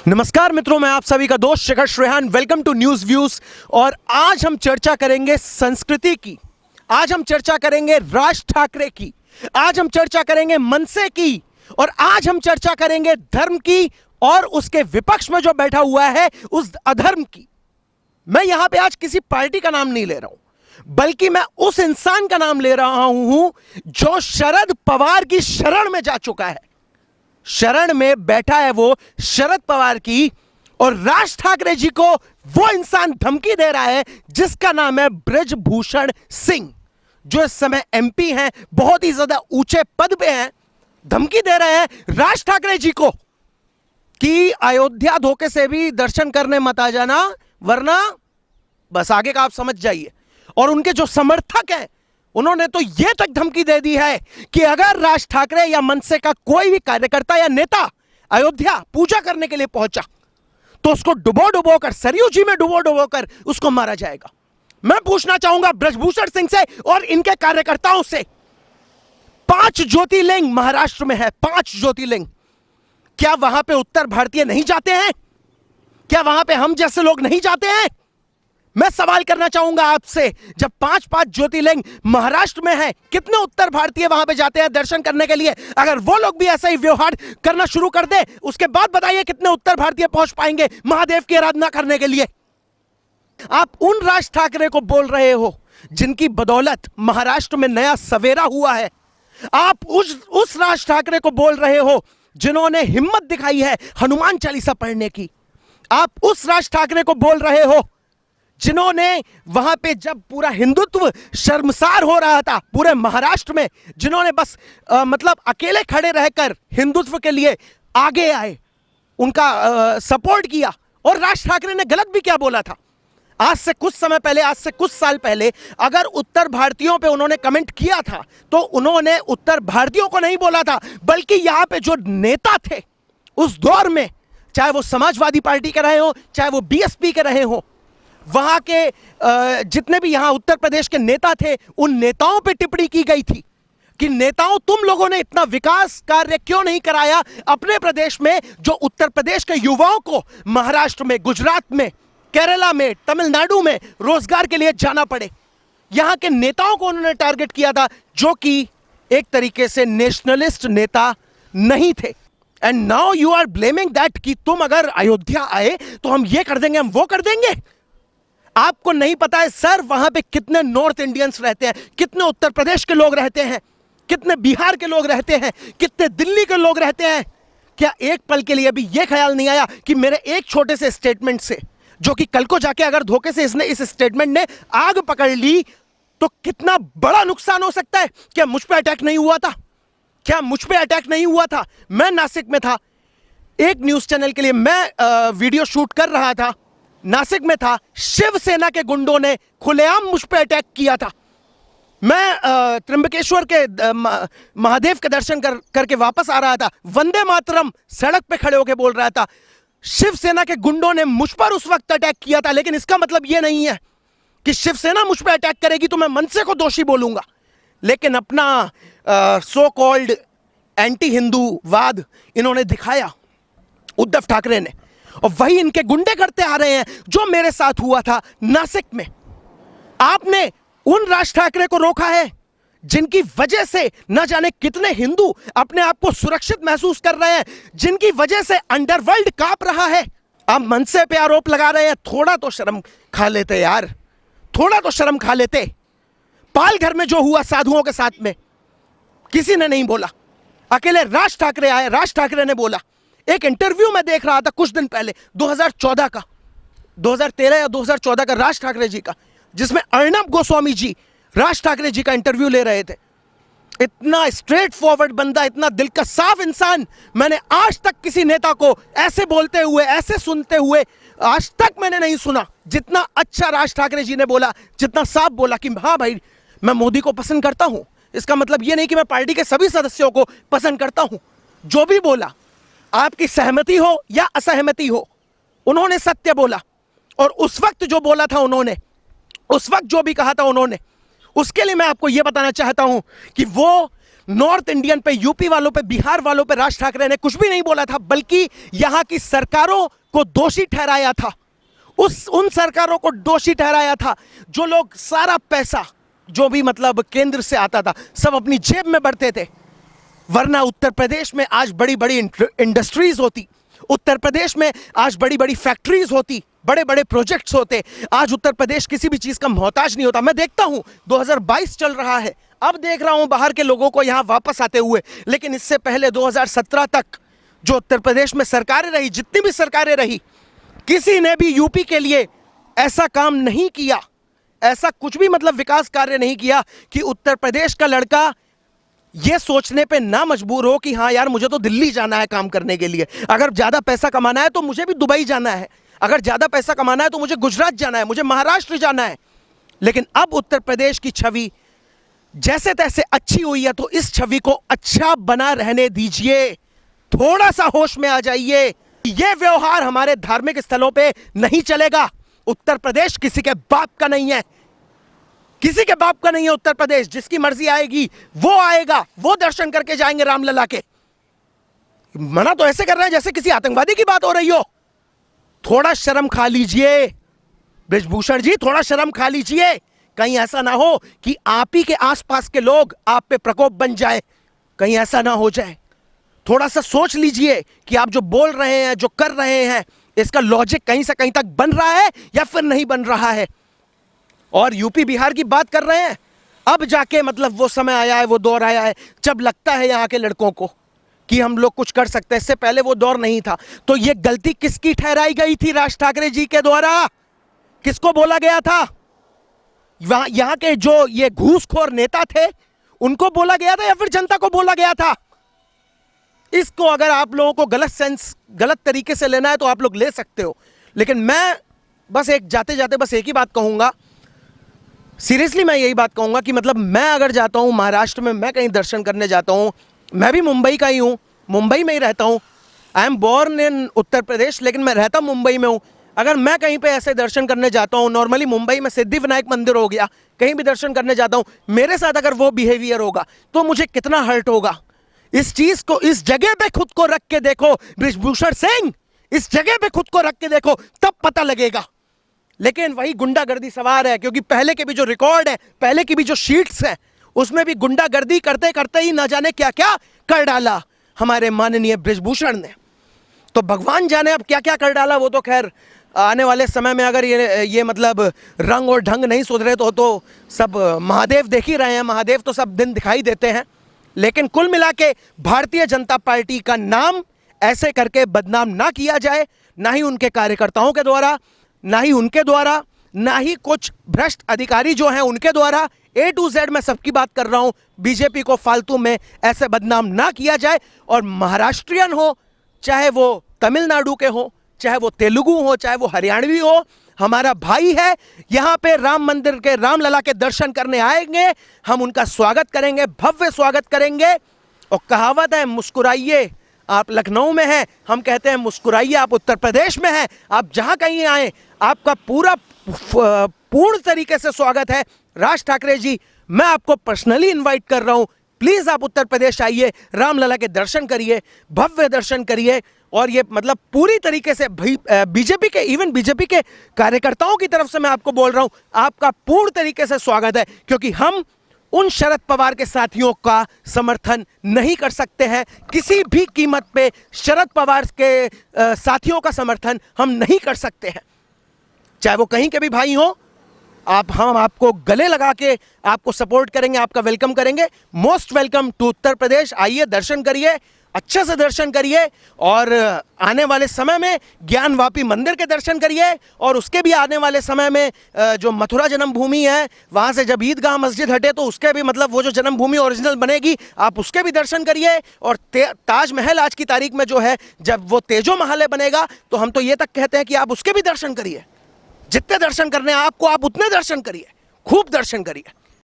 नमस्कार मित्रों, मैं आप सभी का दोस्त Shikhar Shrehan. Welcome to news views. और आज हम चर्चा करेंगे संस्कृति की, आज हम चर्चा करेंगे राज ठाकरे की, आज हम चर्चा करेंगे मनसे की, और आज हम चर्चा करेंगे धर्म की और उसके विपक्ष में जो बैठा हुआ है उस अधर्म की। मैं यहां पे आज किसी पार्टी का नाम नहीं ले रहा हूं, बल्कि मैं उस इंसान का नाम ले रहा हूं जो शरद पवार की शरण में जा चुका है। शरण में बैठा है वो शरद पवार की, और राज ठाकरे जी को वो इंसान धमकी दे रहा है जिसका नाम है बृजभूषण सिंह, जो इस समय एमपी हैं, बहुत ही ज्यादा ऊंचे पद पे हैं। धमकी दे रहे हैं राज ठाकरे जी को कि अयोध्या धोखे से भी दर्शन करने मत आ जाना, वरना बस आगे का आप समझ जाइए। और उनके जो समर्थक हैं उन्होंने तो यह तक धमकी दे दी है कि अगर राज ठाकरे या मनसे का कोई भी कार्यकर्ता या नेता अयोध्या पूजा करने के लिए पहुंचा तो उसको डुबो डुबो कर, सरयू जी में डुबो डुबो कर उसको मारा जाएगा। मैं पूछना चाहूंगा बृजभूषण सिंह से और इनके कार्यकर्ताओं से, 5 ज्योतिर्लिंग महाराष्ट्र में है, 5 ज्योतिर्लिंग, क्या वहां पे उत्तर भारतीय नहीं जाते हैं? क्या वहां पे हम जैसे लोग नहीं जाते हैं? मैं सवाल करना चाहूंगा आपसे, जब 5 ज्योतिर्लिंग महाराष्ट्र में है, कितने उत्तर भारतीय वहां पे जाते हैं दर्शन करने के लिए? अगर वो लोग भी ऐसा ही व्यवहार करना शुरू कर दे, उसके बाद बताइए कितने उत्तर भारतीय पहुंच पाएंगे महादेव की आराधना करने के लिए? आप उन राज ठाकरे को बोल रहे हो जिनकी बदौलत महाराष्ट्र में नया सवेरा हुआ है। आप उस राज ठाकरे को बोल रहे हो जिन्होंने हिम्मत दिखाई है हनुमान चालीसा पढ़ने की। आप उस राज ठाकरे को बोल रहे हो जिन्होंने वहां पे जब पूरा हिंदुत्व शर्मसार हो रहा था पूरे महाराष्ट्र में, जिन्होंने बस मतलब अकेले खड़े रहकर हिंदुत्व के लिए आगे आए, उनका सपोर्ट किया। और राज ठाकरे ने गलत भी क्या बोला था? आज से कुछ समय पहले, आज से कुछ साल पहले अगर उत्तर भारतीयों पे उन्होंने कमेंट किया था तो उन्होंने उत्तर भारतीयों को नहीं बोला था, बल्कि यहां पे जो नेता थे उस दौर में, चाहे वो समाजवादी पार्टी के रहे हो, चाहे वो बीएसपी के रहे हो, वहां के जितने भी यहां उत्तर प्रदेश के नेता थे, उन नेताओं पे टिप्पणी की गई थी कि नेताओं, तुम लोगों ने इतना विकास कार्य क्यों नहीं कराया अपने प्रदेश में, जो उत्तर प्रदेश के युवाओं को महाराष्ट्र में, गुजरात में, केरला में, तमिलनाडु में रोजगार के लिए जाना पड़े। यहां के नेताओं को उन्होंने टारगेट किया था जो कि एक तरीके से नेशनलिस्ट नेता नहीं थे। And now you are blaming that कि तुम अगर अयोध्या आए तो हम ये कर देंगे, हम वो कर देंगे। आपको नहीं पता है सर वहां पे कितने नॉर्थ इंडियंस रहते हैं, कितने उत्तर प्रदेश के लोग रहते हैं, कितने बिहार के लोग रहते हैं, कितने दिल्ली के लोग रहते हैं। क्या एक पल के लिए भी यह ख्याल नहीं आया कि मेरे एक छोटे से स्टेटमेंट से, जो कि कल को जाके अगर धोखे से इस स्टेटमेंट ने आग पकड़ ली तो कितना बड़ा नुकसान हो सकता है? क्या मुझ पे अटैक नहीं हुआ था? क्या मुझ पे अटैक नहीं हुआ था? मैं नासिक में था, एक न्यूज चैनल के लिए मैं वीडियो शूट कर रहा था, नासिक में था, शिवसेना के गुंडों ने खुलेआम मुझ पे अटैक किया था। मैं त्र्यंबकेश्वर के महादेव के दर्शन करके वापस आ रहा था, वंदे मातरम सड़क पे खड़े होकर बोल रहा था। शिवसेना के गुंडों ने मुझ पर उस वक्त अटैक किया था, लेकिन इसका मतलब यह नहीं है कि शिवसेना मुझ पे अटैक करेगी तो मैं मनसे को दोषी बोलूंगा। लेकिन अपना सो कॉल्ड एंटी हिंदूवाद इन्होंने दिखाया, उद्धव ठाकरे ने, और वही इनके गुंडे करते आ रहे हैं जो मेरे साथ हुआ था नासिक में। आपने उन राज ठाकरे को रोका है जिनकी वजह से न जाने कितने हिंदू अपने आप को सुरक्षित महसूस कर रहे हैं, जिनकी वजह से अंडरवर्ल्ड कांप रहा है। आप मनसे पे आरोप लगा रहे हैं, थोड़ा तो शर्म खा लेते यार, थोड़ा तो शर्म खा लेते। पालघर में जो हुआ साधुओं के साथ में, किसी ने नहीं बोला, अकेले राज ठाकरे आए, राज ठाकरे ने बोला। एक इंटरव्यू में देख रहा था कुछ दिन पहले, 2014 का, 2013 या 2014 का राज ठाकरे जी का, जिसमें अर्नब गोस्वामी जी राज ठाकरे जी का इंटरव्यू ले रहे थे। इतना स्ट्रेट फॉरवर्ड बंदा, इतना दिल का साफ इंसान मैंने आज तक किसी नेता को ऐसे बोलते हुए, ऐसे सुनते हुए आज तक मैंने नहीं सुना। जितना अच्छा राज ठाकरे जी ने बोला, जितना साफ बोला कि हाँ भाई मैं मोदी को पसंद करता हूं, इसका मतलब यह नहीं कि मैं पार्टी के सभी सदस्यों को पसंद करता हूं। जो भी बोला, आपकी सहमति हो या असहमति हो, उन्होंने सत्य बोला। और उस वक्त जो बोला था उन्होंने, उस वक्त जो भी कहा था उन्होंने, उसके लिए मैं आपको यह बताना चाहता हूं कि वो नॉर्थ इंडियन पे, यूपी वालों पे, बिहार वालों पे राज ठाकरे ने कुछ भी नहीं बोला था, बल्कि यहां की सरकारों को दोषी ठहराया था। उन सरकारों को दोषी ठहराया था जो लोग सारा पैसा जो भी मतलब केंद्र से आता था सब अपनी जेब में भरते थे। वरना उत्तर प्रदेश में आज बड़ी बड़ी इंडस्ट्रीज होती, उत्तर प्रदेश में आज बड़ी बड़ी फैक्ट्रीज होती, बड़े बड़े प्रोजेक्ट्स होते। आज उत्तर प्रदेश किसी भी चीज का मोहताज नहीं होता। मैं देखता हूं 2022 चल रहा है, अब देख रहा हूं बाहर के लोगों को यहां वापस आते हुए, लेकिन इससे पहले 2017 तक जो उत्तर प्रदेश में सरकारें रही, जितनी भी सरकारें रही, किसी ने भी यूपी के लिए ऐसा काम नहीं किया, ऐसा कुछ भी मतलब विकास कार्य नहीं किया कि उत्तर प्रदेश का लड़का यह सोचने पे ना मजबूर हो कि हाँ यार मुझे तो दिल्ली जाना है काम करने के लिए, अगर ज्यादा पैसा कमाना है तो मुझे भी दुबई जाना है, अगर ज्यादा पैसा कमाना है तो मुझे गुजरात जाना है, मुझे महाराष्ट्र जाना है। लेकिन अब उत्तर प्रदेश की छवि जैसे तैसे अच्छी हुई है, तो इस छवि को अच्छा बना रहने दीजिए, थोड़ा सा होश में आ जाइए। यह व्यवहार हमारे धार्मिक स्थलों पे नहीं चलेगा। उत्तर प्रदेश किसी के बाप का नहीं है, किसी के बाप का नहीं है उत्तर प्रदेश। जिसकी मर्जी आएगी वो आएगा, वो दर्शन करके जाएंगे रामलला के। मना तो ऐसे कर रहे हैं जैसे किसी आतंकवादी की बात हो रही हो। थोड़ा शर्म खा लीजिए बृजभूषण जी, थोड़ा शर्म खा लीजिए। कहीं ऐसा ना हो कि आप ही के आसपास के लोग आप पे प्रकोप बन जाए, कहीं ऐसा ना हो जाए। थोड़ा सा सोच लीजिए कि आप जो बोल रहे हैं, जो कर रहे हैं, इसका लॉजिक कहीं से कहीं तक बन रहा है या फिर नहीं बन रहा है। और यूपी बिहार की बात कर रहे हैं, अब जाके मतलब वो समय आया है, वो दौर आया है जब लगता है यहाँ के लड़कों को कि हम लोग कुछ कर सकते हैं। इससे पहले वो दौर नहीं था। तो ये गलती किसकी ठहराई गई थी राज ठाकरे जी के द्वारा? किसको बोला गया था? यहाँ के जो ये घूसखोर नेता थे उनको बोला गया था या फिर जनता को बोला गया था? इसको अगर आप लोगों को गलत तरीके से लेना है तो आप लोग ले सकते हो, लेकिन मैं बस जाते जाते बस एक ही बात कहूंगा, सीरियसली मैं यही बात कहूंगा कि मतलब मैं अगर जाता हूं महाराष्ट्र में, मैं कहीं दर्शन करने जाता हूं, मैं भी मुंबई का ही हूं, मुंबई में ही रहता हूं। I am born in Uttar Pradesh, लेकिन मैं रहता मुंबई में हूं। अगर मैं कहीं पे ऐसे दर्शन करने जाता हूं, नॉर्मली मुंबई में सिद्धि विनायक मंदिर हो गया, कहीं भी दर्शन करने जाता हूं, मेरे साथ अगर वो बिहेवियर होगा तो मुझे कितना हर्ट होगा। इस चीज को, इस जगह पे खुद को रख के देखो बृजभूषण सिंह, इस जगह पे खुद को रख के देखो, तब पता लगेगा। लेकिन वही गुंडागर्दी सवार है, क्योंकि पहले के भी जो रिकॉर्ड है, पहले की भी जो शीट्स है, उसमें भी गुंडागर्दी करते करते ही न जाने क्या क्या कर डाला हमारे माननीय बृजभूषण ने। तो भगवान जाने अब क्या क्या कर डाला। वो तो खैर आने वाले समय में अगर ये मतलब रंग और ढंग नहीं सुधरे तो सब महादेव देख ही रहे हैं। महादेव तो सब दिन दिखाई देते हैं। लेकिन कुल मिला के भारतीय जनता पार्टी का नाम ऐसे करके बदनाम ना किया जाए, ना ही उनके कार्यकर्ताओं के द्वारा, ना ही उनके द्वारा, ना ही कुछ भ्रष्ट अधिकारी जो हैं उनके द्वारा। A to Z मैं सबकी बात कर रहा हूं। बीजेपी को फालतू में ऐसे बदनाम ना किया जाए। और महाराष्ट्रियन हो, चाहे वो तमिलनाडु के हो, चाहे वो तेलुगु हो, चाहे वो हरियाणवी हो, हमारा भाई है। यहां पे राम मंदिर के, रामलला के दर्शन करने आएंगे, हम उनका स्वागत करेंगे, भव्य स्वागत करेंगे। और कहावत है मुस्कुराइए, आप लखनऊ में हैं, हम कहते हैं मुस्कुराइए आप उत्तर प्रदेश में हैं। आप जहां कहीं आए, आपका पूरा पूर्ण तरीके से स्वागत है। राज ठाकरे जी, मैं आपको पर्सनली इनवाइट कर रहा हूं, प्लीज आप उत्तर प्रदेश आइए, रामलला के दर्शन करिए, भव्य दर्शन करिए। और ये मतलब पूरी तरीके से बीजेपी के, इवन बीजेपी के कार्यकर्ताओं की तरफ से मैं आपको बोल रहा हूं, आपका पूर्ण तरीके से स्वागत है। क्योंकि हम उन शरद पवार के साथियों का समर्थन नहीं कर सकते हैं, किसी भी कीमत पे शरद पवार के साथियों का समर्थन हम नहीं कर सकते हैं, चाहे वो कहीं के भी भाई हो। हम आपको गले लगा के आपको सपोर्ट करेंगे, आपका वेलकम करेंगे। Most welcome to Uttar Pradesh. आइए, दर्शन करिए, अच्छे से दर्शन करिए। और आने वाले समय में ज्ञानवापी मंदिर के दर्शन करिए। और उसके भी आने वाले समय में जो मथुरा जन्मभूमि है, वहाँ से जब ईदगाह मस्जिद हटे तो उसके भी मतलब वो जो जन्मभूमि ओरिजिनल बनेगी, आप उसके भी दर्शन करिए। और ताजमहल आज की तारीख में जो है, जब वो तेजो महल बनेगा तो हम तो ये तक कहते हैं कि आप उसके भी दर्शन करिए। जितने दर्शन करने हैं आपको, आप उतने दर्शन करिए, खूब दर्शन करिए।